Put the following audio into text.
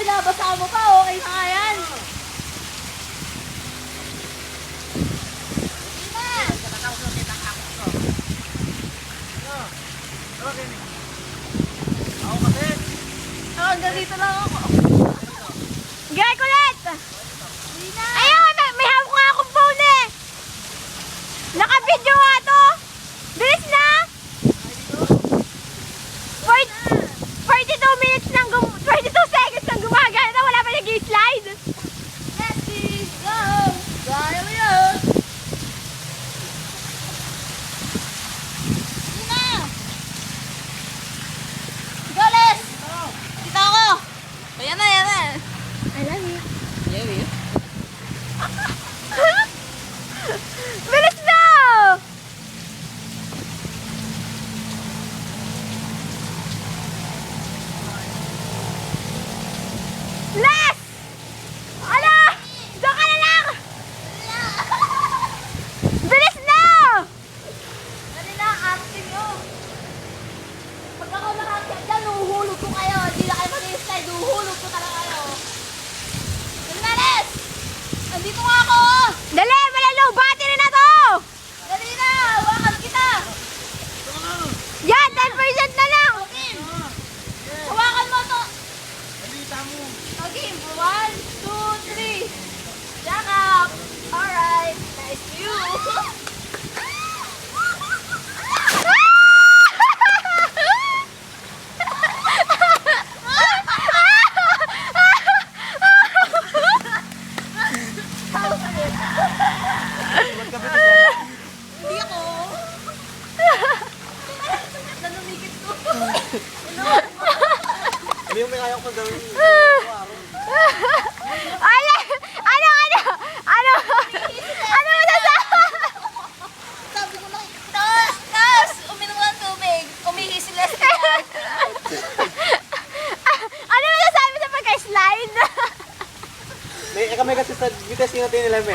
binabasa mo pa, okay na nga yan. Hanggang dito lang ako. Gay kulit! Ayun, may hawak nga akong phone eh! Naka-video nga to! Bilis na! 42 minutes nang 22 seconds nang gumagana na wala pa nag-slide! Let's go! Kaya mo yun! Sige na! Go, Les! Kita ako! Ayan na, ayan na! I love you. Yeah, yeah. Bilis na! Les! Ano? Diyan ka na lang! Bilis na! Dali na, acting nyo! Pag ako nakakyat dyan, nuhulog ko kayo. Hindi na kayo mag-slide, nuhulog ko talaga kayo. Dali na, Les! Andito nga ako! Dali! Malalow battery na to! Dali na! Hawakan kita! Yan! 10% na lang! Okay! Hawakan mo to! Okay, 1, 2, 3. Jack up! Alright, nice view! Hindi ako! Nanumikit ko! Ano yung may ayaw ko gawin? Ano? Ano? Ano? Ano? Ano masasabi? Sabi ko lang, Nas! Uminom ka ng tubig! Umihi si Leslie na! Ano masasabi sa pagka-slide? May kasi sa bitas yung natin nila, me.